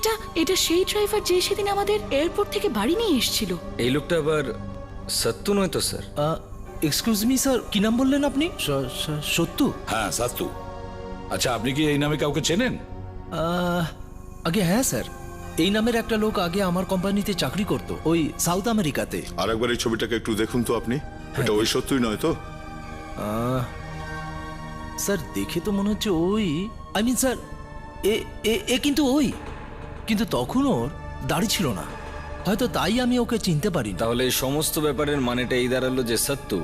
এটা সেই ড্রাইভার যে সেদিন আমাদের এয়ারপোর্ট থেকে বাড়ি নিয়ে এসেছিল। এই লোকটা আবার সত্যু নয় তো স্যার? এক্সকিউজ মি স্যার, কি নাম বললেন আপনি? সত্যু? হ্যাঁ, সাত্তু। আচ্ছা, আপনি কি এই নামে কাউকে চেনেন? আগে হ্যাঁ স্যার, এই নামের একটা লোক আগে আমার কোম্পানিতে চাকরি করতো, ওই সাউথ আমেরিকাতে। আরেকবার এই ছবিটাকে একটু দেখুন তো আপনি। এটা ওই সত্যই নয় তো? স্যার দেখে তো মনে হচ্ছে ওই। আই মিন স্যার, এ কিন্তু ওই, কিন্তু তখন ওর দাড়ি ছিল না। হয়তো তাই আমি ওকে চিনতে পারি না। তাহলে এই সমস্ত ব্যাপারের মানেটা এই দাঁড়ালো যে সত্তু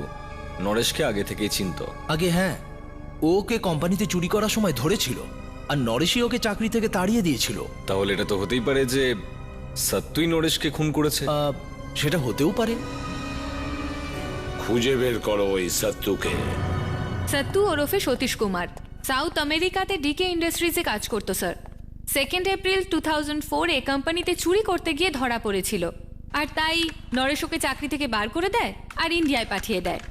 নরেশকে আগে থেকেই চিনত। আগে হ্যাঁ, ও ওকে কোম্পানিতে চুরি করার সময় ধরেছিল, আর নরেশই ওকে চাকরি থেকে তাড়িয়ে দিয়েছিল। তাহলে এটা তো হতেই পারে যে সত্তুই নরেশকে খুন করেছে। সেটা হতেও পারে। খুঁজে বের করো ওই সত্তুকে। সত্তু ওরফে সতীশ কুমার সাউথ আমেরিকাতে ডিকে ইন্ডাস্ট্রিজে কাজ করতো স্যার। 2 এপ্রিল 2004 এ কোম্পানিতে চুরি করতে গিয়ে ধরা পড়েছিল, আর তাই নরেশ ওকে চাকরি থেকে বার করে দেয় আর ইন্ডিয়ায় পাঠিয়ে দেয়।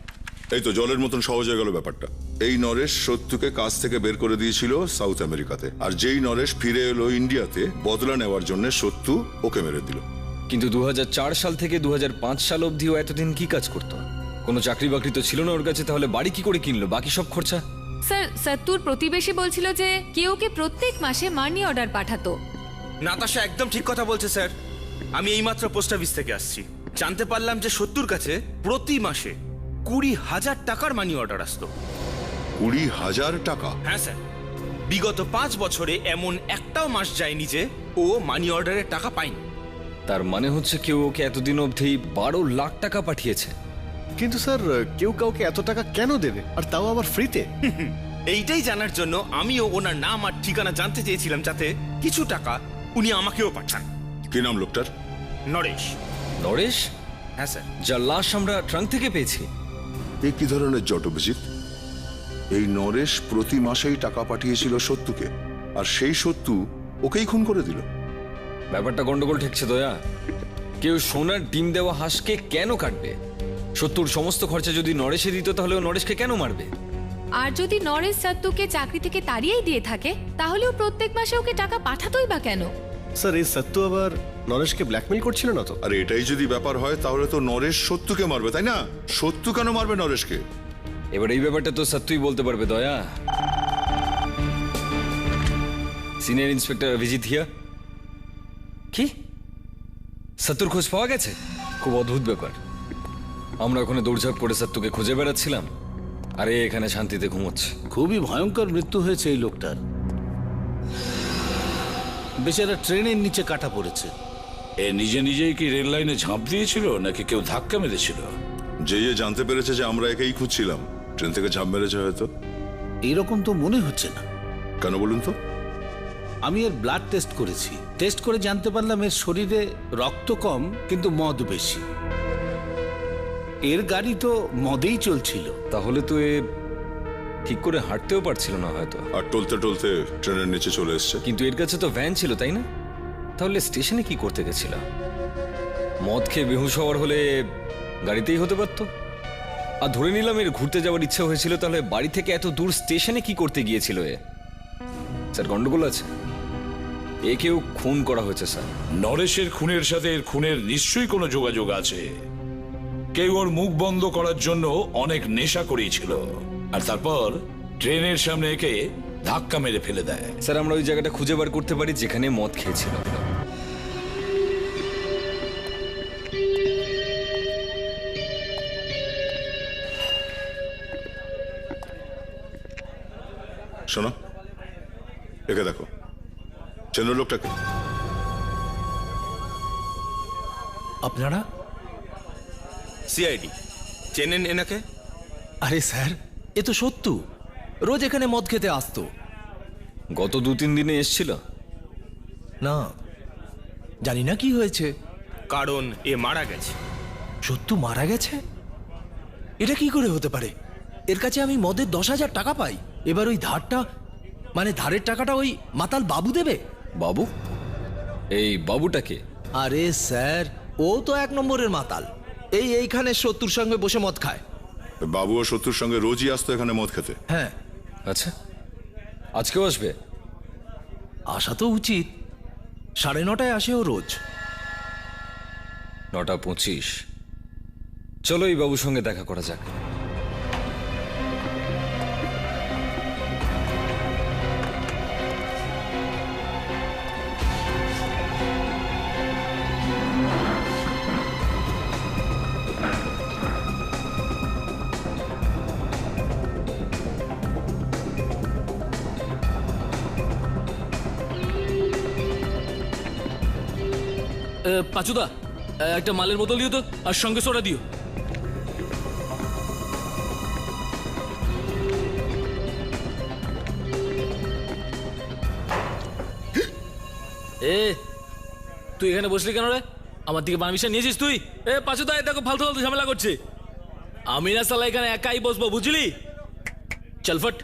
এই তো জলের মতন সহজ হয়ে গেল ব্যাপারটা। এই নরেশ সত্যকে কাজ থেকে বের করে দিয়েছিল সাউথ আমেরিকাতে, আর যেই নরেশ ফিরে এলো ইন্ডিয়াতে বদলা নেওয়ার জন্য সত্যু ওকে মেরে দিল। কিন্তু 2004 সাল থেকে 2005 সাল অবধি ও এতদিন কি কাজ করতো? কোনো চাকরি বাকরি তো ছিল না ওর কাছে, তাহলে বাড়ি কি করে কিনলো? বাকি সব খরচা? স্যার, সত্তুর প্রতিবেশী বলছিল যে কেউ ওকে প্রত্যেক মাসে মানি অর্ডার পাঠাতো। নাতাশা একদম ঠিক কথা বলছে স্যার। আমি এইমাত্র পোস্ট অফিস থেকে আসছি, জানতে পারলাম যে সত্তর কাছে প্রতি মাসে 20,000 টাকার মানি অর্ডার আসতো। 20,000 টাকা? হ্যাঁ স্যার, বিগত 5 বছরে এমন একটাও মাস যায়নি যে ও মানি অর্ডারের টাকা পায়নি। তার মানে হচ্ছে কেউ ওকে এতদিন অবধি 12 লাখ টাকা পাঠিয়েছে। কিন্তু স্যার, কেউ কাউকে এত টাকা কেন দেবে, আর তাও আবার ফ্রিতে? এইটাই জানার জন্য আমিও ওনার নাম আর ঠিকানা জানতে চেয়েছিলাম, যাতে কিছু টাকা উনি আমাকেও পাঠান। কি নাম লোকটার? নরেশ। নরেশ? হ্যাঁ স্যার। যার লাশ আমরা ট্রাঙ্ক থেকে পেয়েছি। এই কি ধরনের জট অভিজিৎ? এই নরেশ প্রতি মাসেই টাকা পাঠিয়েছিল সত্যুকে, আর সেই সত্যু ওকেই খুন করে দিল। ব্যাপারটা গন্ডগোল ঠেকছে দয়া। কেউ সোনার ডিম দেওয়া হাঁসকে কেন কাটবে? সত্যুর সমস্ত খরচা যদি নরেশে দিত, তাহলে ও নরেশকে কেন মারবে? আর যদি নরেশ সত্তুকে চাকরি থেকে তাড়িয়েই দিয়ে থাকে, তাহলে ও প্রত্যেক মাসে ওকে টাকা পাঠাতোই বা কেন? স্যার, এই সত্য আবার নরেশকে ব্ল্যাকমেল করছিল না তো? আর এটাই যদি ব্যাপার হয়, তাহলে তো নরেশ সত্যুকে মারবে, তাই না? সত্যু কেন মারবে নরেশকে? এবার এই ব্যাপারটা তো সত্যই বলতে পারবে দয়া। সিনিয়র ইন্সপেক্টর অভিজিৎ হিয়া। কি সত্যুর খোঁজ পাওয়া গেছে? খুব অদ্ভুত ব্যাপার। আমরা ওখানে দৌড়ঝাঁপ করে সত্যুকে খুঁজে বেড়াচ্ছিলাম, আরে এখানে শান্তিতে ঘুমোচ্ছে। খুবই ভয়ঙ্কর মৃত্যু হয়েছে এই লোকটার। বেচারা ট্রেনের নিচে কাটা পড়েছে। এ নিজে নিজেই কি রেল লাইনে ঝাঁপ দিয়েছিল, নাকি কেউ ধাক্কা মেরেছিল? যে জানতে পেরেছে যে আমরা একেই খুঁজছিলাম, ট্রেন থেকে ঝাঁপ মেরেছে হয়তো। এইরকম তো মনে হচ্ছে না। কেন বলুন তো? আমি এর ব্লাড টেস্ট করেছি, টেস্ট করে জানতে পারলাম এর শরীরে রক্ত কম কিন্তু মদ বেশি। এর গাড়ি তো মদেই চলছিল। তাহলে তো এ ঠিক করে হাঁটতেও পারছিল না হয়তো, আর টলতে টলতে ট্রেনের নিচে চলে এসছে। কিন্তু এর কাছে তো ভ্যান ছিল, তাই না? তাহলে স্টেশনে কি করতে গেছিল? মদ খেয়ে বেহুশ হওয়ার হলে গাড়িতেই হতে পারতো। আর ধরে নিলাম এর ঘুরতে যাওয়ার ইচ্ছা হয়েছিল, তাহলে বাড়ি থেকে এত দূর স্টেশনে কি করতে গিয়েছিল এ? স্যার, গন্ডগোল আছে। এ কেউ খুন করা হয়েছে স্যার। নরেশের খুনের সাথে এর খুনের নিশ্চয়ই কোনো যোগাযোগ আছে। কেউ ওর মুখ বন্ধ করার জন্য অনেক নেশা করিয়েছিল, আর তারপর ট্রেনের সামনে একে ধাক্কা মেরে ফেলে দেয়। স্যার, আমরা ওই জায়গাটা খুঁজে বার করতে পারি যেখানে মদ খেয়েছিল। শোনো, একে দেখো। চেনো লোকটাকে? আপনারা? সিআইডি। চেনেন এনাকে? আরে স্যার, এ তো সত্যু। রোজ এখানে মদ খেতে আসতো। গত 2-3 দিনে এসছিল না, জানি না কি হয়েছে। কারণ এ মারা গেছে। সত্যু মারা গেছে? এটা কি করে হতে পারে? এর কাছে আমি মদের 10,000 টাকা পাই। এবার ওই ধারটা, মানে ধারের টাকাটা ওই মাতাল বাবু দেবে। বাবু? এই বাবুটাকে? আরে স্যার, ও তো 1 নম্বরের মাতাল। এইখানে সত্যুর সঙ্গে বসে মদ খায়। বাবু ও সত্যুর সঙ্গে রোজই আসতো এখানে মদ খেতে? হ্যাঁ। আচ্ছা, আজকেও আসবে? আসা তো উচিত। 9:30 আসে ও রোজ। 9:25। চলো এই বাবুর সঙ্গে দেখা করা যাক। পাচুদা, একটা মালের বোতল দিও তো, আর সঙ্গে সোডা দিও। এ তুই এখানে বসলি কেন রে? আমার দিকে পারমিশন নিয়েছিস তুই? এ পাশে তো দেখো ফালতু ফালতু ঝামেলা করছে। আমি না সালা এখানে একাই বসবো, বুঝলি? চল ফট।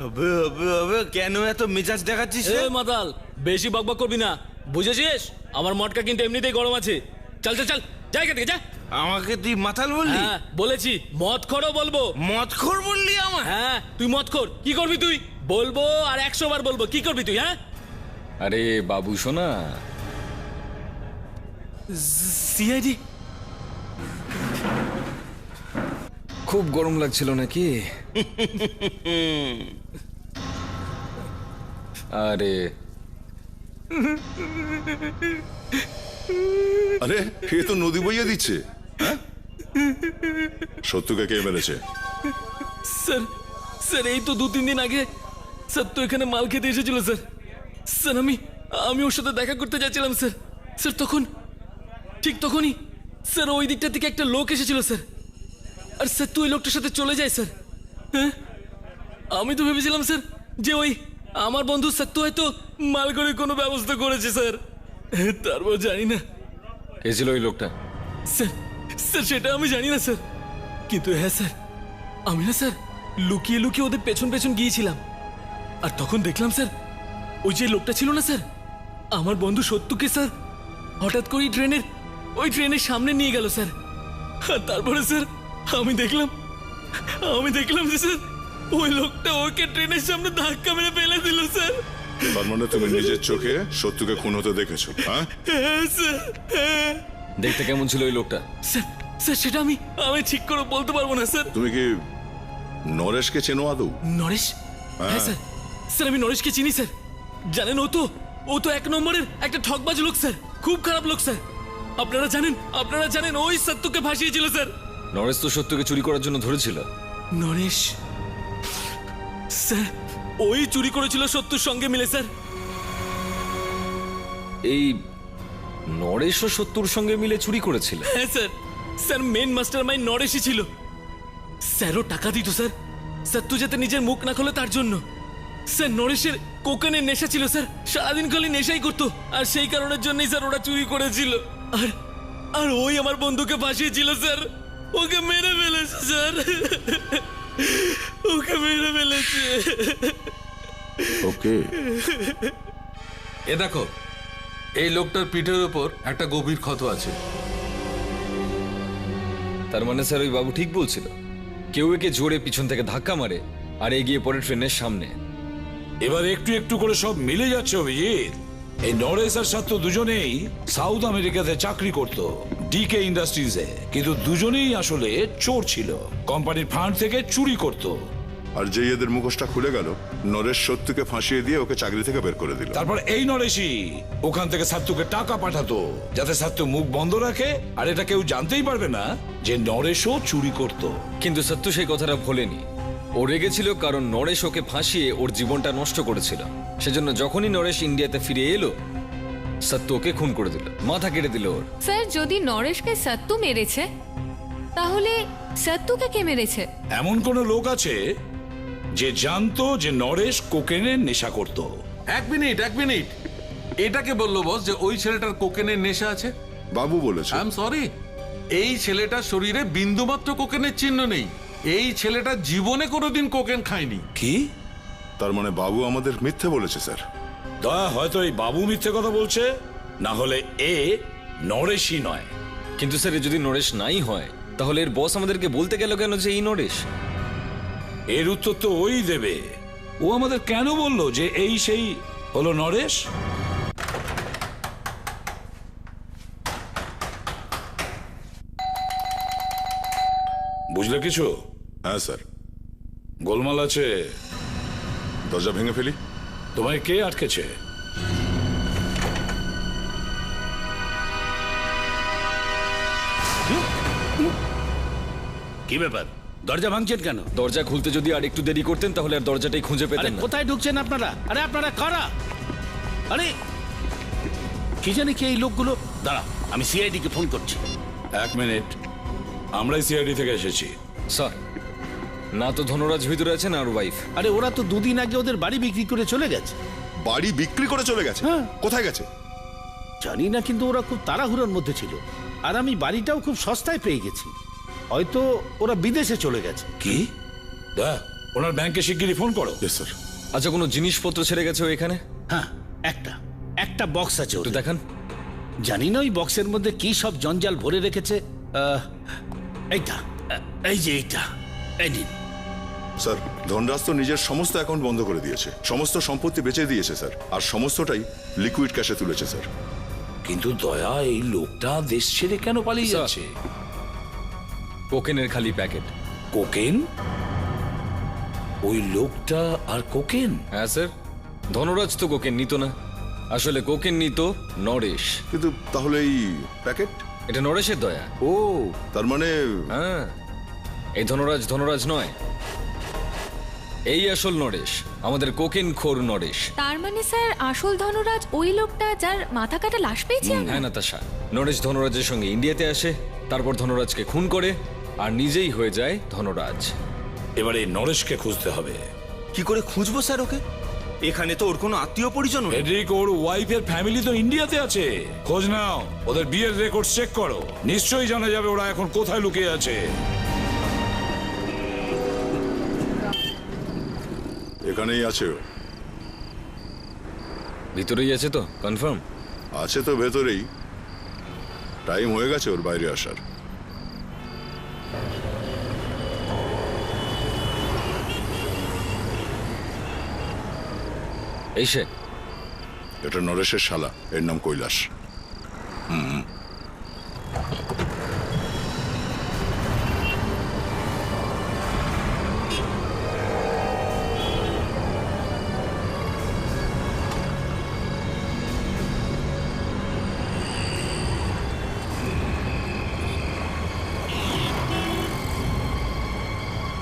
কেন এত মেজাজ দেখাচ্ছিস? এ মাতাল, বেশি বকবক করবি না, বুঝেছিস? আমার মটকা কিন্তু এমনিতেই গরম আছে। চল চল চল, যাই এখান থেকে, যা। আমাকে তুই মাতাল বললি? হ্যাঁ বলেছি, মদ খোরও বলবো। মদ খোর বললি আমার? হ্যাঁ তুই মদ খোর, কি করবি তুই? বলবো আর 100 বার বলবো, কি করবি তুই? হ্যাঁ আরে বাবু শোনা, সিআইডি খুব গরম লাগছিল নাকি? আরে আরে এ তো নদী বইয়ে দিচ্ছে। হ্যাঁ? সত্যকে কে মেরেছে? স্যার, স্যার এই তো 2-3 দিন আগে স্যার তো এখানে মাল খেতে এসেছিল স্যার। স্যার আমি ওর সাথে দেখা করতে যাচ্ছিলাম স্যার। স্যার তখন, ঠিক তখনই স্যার ওই দিকটা থেকে একটা লোক এসেছিল স্যার। আর স্যার তো ওই লোকটার সাথে চলে যায় স্যার। হ্যাঁ আমি তো ভেবেছিলাম স্যার যে ওই আমার বন্ধু সত্য হয়তো মাল করে কোনো ব্যবস্থা করেছে স্যার। তারপর জানি না কে ছিল ওই লোকটা। স্যার, স্যার সেটা আমি জানি না স্যার, কিন্তু হ্যাঁ স্যার আমি না স্যার লুকিয়ে লুকিয়ে ওদের পেছন পেছন গিয়েছিলাম। আর তখন দেখলাম স্যার ওই যে লোকটা ছিল না স্যার, আমার বন্ধু সত্যকে স্যার হঠাৎ করে ওই ট্রেনের সামনে নিয়ে গেল স্যার। আর তারপরে স্যার আমি দেখলাম যে স্যার ওই লোকটা ওকে ট্রেনের সামনে ধাক্কা মেরে ফেলে দিল স্যার। তার মানে তুমি নিজের চোখে সত্যকে খুন হতে দেখেছো? হ্যাঁ হ্যাঁ স্যার, হ্যাঁ। দেখতে কেমন ছিল ওই লোকটা? স্যার, স্যার সেটা আমি ঠিক করে বলতে পারবো না স্যার। তুমি কি নরেশকে চেনো আদৌ? নরেশ? হ্যাঁ স্যার, স্যার আমি নরেশকে চিনি স্যার। জানেন ও তো 1 নম্বরের একটা ঠকবাজ লোক স্যার, খুব খারাপ লোক স্যার। আপনারা জানেন ওই সত্যকে ফাঁসিয়েছিল স্যার। নরেশ তো সত্যকে চুরি করার জন্য ধরেছিল। নরেশ স্যার ওই চুরি করেছিল সত্যর সঙ্গে মিলে স্যার। এই নরেশ ও সত্যর সঙ্গে মিলে চুরি করেছিল? হ্যাঁ sir, sir main mastermind নরেশই ছিল। স্যারও টাকা দিত স্যার সত্য যাতে নিজের মুখ না খোলে তার জন্য। স্যার নরেশের কোকেনের নেশা ছিল স্যার, সারাদিন খালি নেশাই করতো। আর সেই কারণের জন্যই স্যার ওরা চুরি করেছিল। আর ওই আমার বন্ধুকে ফাঁসিয়েছিল স্যার, ওকে মেরে ফেলেছে স্যার, ওকে মেরে ফেলেছে। ওকে এ দেখো, এই লোকটার পিঠের উপর একটা গভীর ক্ষত আছে। তার মানে স্যার ওই বাবু ঠিক বলছিল, কেউ একে জোরে পিছন থেকে ধাক্কা মারে আর এগিয়ে পড়ে ট্রেনের সামনে। এবার একটু একটু করে সব মিলে যাচ্ছে অভিজিৎ। এই নরেশ আর সত্য দুজনেই সাউথ আমেরিকাতে চাকরি করত, ডিকে ইন্ডাস্ট্রিজে। কিন্তু দুজনেই আসলে চোর ছিল, কোম্পানির ফান্ড থেকে চুরি করত। আর যেই এদের মুখোশটা খুলে গেল, নরেশ সত্যকে ফাঁসিয়ে দিয়ে ওকে চাকরি থেকে বের করে দিল। তারপর এই নরেশই ওখান থেকে সাত্তুকে টাকা পাঠাতো, যাতে সাত্তু মুখ বন্ধ রাখে আর এটা কেউ জানতেই পারবে না যে নরেশও চুরি করত। কিন্তু সত্য সেই কথাটা ভোলেনি। ও রেগেছিল কারণ নরেশ ওকে ফাঁসিয়ে ওর জীবনটা নষ্ট করেছিল। সেজন্য যখনই নরেশ ইন্ডিয়াতে ফিরে এলো, সত্য ওকে খুন করে দিল, মাথা কেটে দিল ওর। স্যার যদি নরেশকে সত্তু মেরেছে তাহলে সত্তুকে কে মেরেছে? এমন কোন লোক আছে যে জানতো যে নরেশ কোকেনের নেশা করত? এক মিনিট, এটাকে বললো বস যে ওই ছেলেটার কোকেনের নেশা আছে? বাবু বলেছে। আই এম সরি, এই ছেলেটার শরীরে বিন্দুমাত্র কোকেনের চিহ্ন নেই। এই ছেলেটা জীবনে কোনোদিন কোকেন খায়নি। কি? তার মানে বাবু আমাদের মিথ্যে বলেছে স্যার। দয়া হয়তো এই বাবু মিথ্যে কথা বলছে, না হলে এ নরেশই নয়। কিন্তু স্যার এ যদি নরেশ নাই হয়, তাহলে এর বস আমাদেরকে বলতে গেল কেন যে এই নরেশ? এর উত্তর তো ওই দেবে। ও আমাদের কেন বললো যে এই সেই হলো নরেশ? বুঝলে কিছু? হ্যাঁ স্যার। গোলমাল আছে, দরজা ভেঙে ফেলি। তোমায় কে আটকেছে? কি ব্যাপার, দরজা ভাঙছেন কেন? দরজা খুলতে যদি আর একটু দেরি করতেন তাহলে আর দরজাটাই খুঁজে আরে পেতেন না। কোথায় ঢুকছেন আপনারা? আরে আপনারা কারা? আরে কি জানি কে এই লোকগুলো? দাঁড়া, আমি সিআইডি কে ফোন করছি। এক মিনিট, আমরাই সিআইডি থেকে এসেছি। স্যার, না তো ধনরাজ ভিতরে আছে না আর ওয়াইফ। আরে ওরা তো দুদিন আগে ওদের বাড়ি বিক্রি করে চলে গেছে। বাড়ি বিক্রি করে চলে গেছে? হ্যাঁ। কোথায় গেছে? জানি না, কিন্তু ওরা খুব তাড়াহুড়োর মধ্যে ছিল। আর আমি বাড়িটাও খুব সস্তায় পেয়ে গেছি। হয়তো ওরা বিদেশে চলে গেছে। কি? দা, ওনার ব্যাংকে শিগগিরই ফোন করো। স্যার। আচ্ছা, কোনো জিনিসপত্র ছেড়ে গেছে ও এখানে? হ্যাঁ, একটা বক্স আছে একটু ওদের। দেখান। জানি না ওই বক্সের মধ্যে কি সব জঞ্জাল ভরে রেখেছে। এইটা, এই যে এইটা, এই নিন। স্যার, ধনরাজ তো নিজের সমস্ত অ্যাকাউন্ট বন্ধ করে দিয়েছে, সমস্ত সম্পত্তি বেচে দিয়েছে স্যার, আর সমস্তটাই লিকুইড ক্যাশে তুলেছে স্যার। কিন্তু দয়া, এই লোকটা দেশ ছেড়ে কেন পালিয়ে স্যার। যাচ্ছে? কোকেনের খালি প্যাকেট। কোকেন? ওই লোকটা আর কোকেন? হ্যাঁ স্যার, ধনরাজ তো কোকেন নিত না, আসলে কোকেন নিত নরেশ। কিন্তু তাহলে এই প্যাকেট? এটা নরেশের দয়া। ও, তার মানে হ্যাঁ, এই ধনরাজ নয়, এই আসল নরেশ, আমাদের কোকেন খোর নরেশ। তার মানে স্যার আসল ধনরাজ ওই লোকটা যার মাথা কাটা লাশ পেয়েছি আমরা? হ্যাঁ নাতাশা, নরেশ ধনরাজের সঙ্গে ইন্ডিয়াতে আসে, তারপর ধনরাজকে খুন করে আর নিজেই হয়ে যায় ধনরাজ। এবারে নরেশকে খুঁজতে হবে। কি করে খুঁজবো স্যার ওকে? এখানে তো ওর কোনো আত্মীয় পরিজন নেই। ফেডরিক, ওর ওয়াইফের ফ্যামিলি তো ইন্ডিয়াতে আছে। খোঁজ নাও, ওদের বিয়ের রেকর্ড চেক করো, নিশ্চয়ই জানা যাবে ওরা এখন কোথায় লুকিয়ে আছে। এখানেই আছে ও। ভিতরেই আছে তো কনফার্ম? আছে তো ভেতরেই, টাইম হয়ে গেছে ওর বাইরে আসার। এই সে? এটা নরেশের শালা, এর নাম কৈলাস।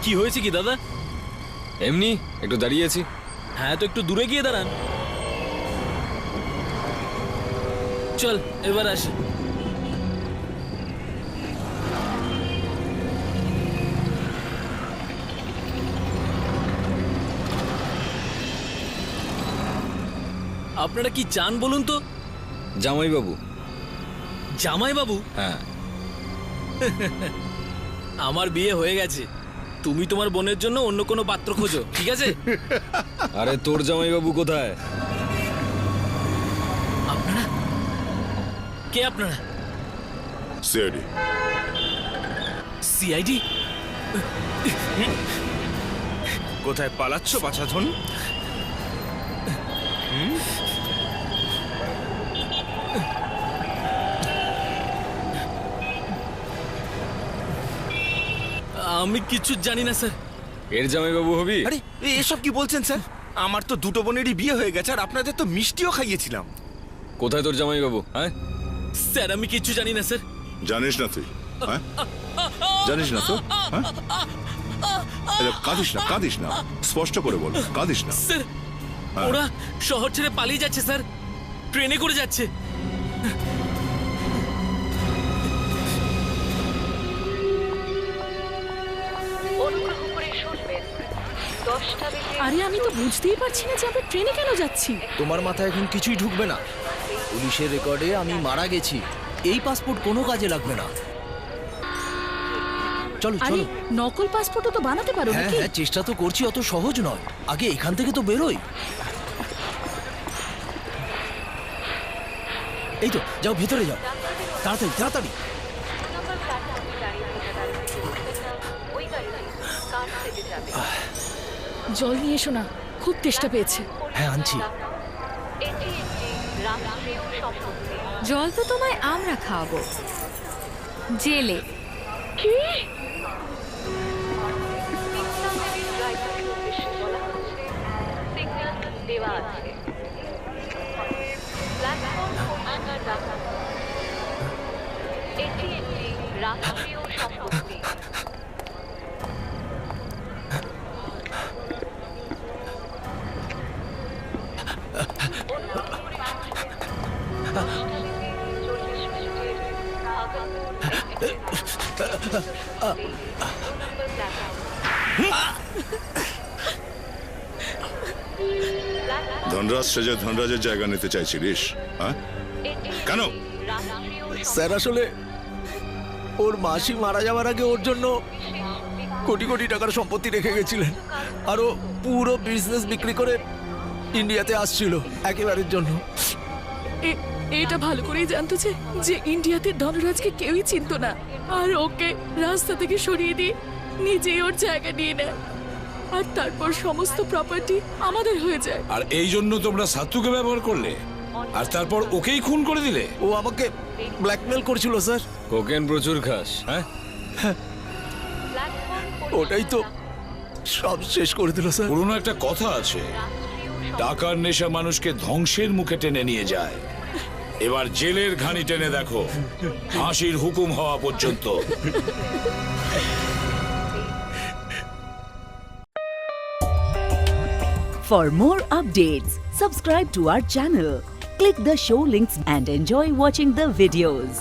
কি হয়েছে কি দাদা? এমনি একটু দাঁড়িয়ে আছি। হ্যাঁ, তো একটু দূরে গিয়ে দাঁড়ান। চল এবার আসি। আপনারা কি চান বলুন তো? জামাইবাবু। জামাইবাবু? হ্যাঁ। আমার বিয়ে হয়ে গেছে, তুমি তোমার বোনের জন্য অন্য কোনো পাত্র খোঁজো, ঠিক আছে? আরে তোর জামাইবাবু কোথায়? আপনারা কে? আপনারা সিআইডি। সিআইডি? কোথায় পালাচ্ছ বাছাধন? আমি কিছু জানি না স্যার। এর জামাইবাবু হবি? আরে এসব কি বলছেন স্যার? আমার তো দুটো বোনেরই বিয়ে হয়ে গেছে, আর আপনাদের তো মিষ্টিও খাইয়েছিলাম। কোথায় তোর জামাইবাবু? হ্যাঁ স্যার, আমি কিছু জানি না স্যার। জানিস না তুই? হ্যাঁ, জানিস না তো? হ্যাঁ, কাঁদিস না, স্পষ্ট করে বল, কাঁদিস না। স্যার, ওরা শহর ছেড়ে পালিয়ে যাচ্ছে স্যার, ট্রেনে করে যাচ্ছে। অনুগ্রহ করে শুনবেন, 10টা বেজে আরে আমি তো বুঝতেই পারছি না যে আমরা ট্রেনে কেন যাচ্ছি। তোমার মাথায় এখন কিছুই ঢুকবে না। পুলিশের রেকর্ডে আমি মারা গেছি, এই পাসপোর্ট কোনো কাজে লাগবে না। চলো আরে চলো। নকল পাসপোর্টও তো বানাতে পারো হ্যাঁ নাকি? হ্যাঁ, চেষ্টা তো করছি, অত সহজ নয়। আগে এখান থেকে তো বেরোই। এই তো, যাও ভেতরে যাও, তাড়াতাড়ি তাড়াতাড়ি। নম্বর প্ল্যাটফর্মে দাঁড়িয়ে থাকা গাড়ি থেকে উঠবেন না, ওই গাড়িটি কার সেটে যাবে। জল নিয়ে এসো না, খুব তেষ্টা পেয়েছে। হ্যাঁ আনছি। এটি একটি রাষ্ট্রীয় সম্পত্তি। জল তো তোমায় আমরা খাওয়াবো, জেলে। কি? সিগন্যাল ড্রাইভারের উদ্দেশ্যে বলা হচ্ছে, সিগন্যাল দেওয়া আছে, প্ল্যাটফর্ম পরিষ্কার রাখুন। এটি একটি রাষ্ট্রীয় সম্পত্তি। ধনরাজ সেজে ধনরাজের জায়গা নিতে চাইছিলিস, হ্যাঁ? কেন? স্যার আসলে ওর মাসি মারা যাওয়ার আগে ওর জন্য কোটি কোটি টাকার সম্পত্তি রেখে গেছিলেন, আর ও পুরো বিজনেস বিক্রি করে ইন্ডিয়াতে আসছিল একেবারের জন্য। এটা ভালো করেই জানতো যে ইন্ডিয়াতে ধনরাজকে কেউই চিনতো না, আর ওকে রাস্তা থেকে সরিয়ে দিয়ে নিজেই ওর জায়গা নিয়ে নেয়, আর তারপর সমস্ত প্রপার্টি আমাদের হয়ে যায়। আর এই জন্য তোমরা সাত্তুকে ব্যবহার করলে, আর তারপর ওকেই খুন করে দিলে। ও আমাকে ব্ল্যাকমেল করছিল স্যার। কোকেন প্রচুর খাস, হ্যাঁ? ওটাই তো সব শেষ করে দিল স্যার। পুরনো একটা কথা আছে, টাকার নেশা মানুষকে ধ্বংসের মুখে টেনে নিয়ে যায়। এবার জেলের ঘানি টেনে দেখো, ফাঁসির হুকুম হওয়া পর্যন্ত। For more updates, subscribe to our channel, click the show links and enjoy watching the videos.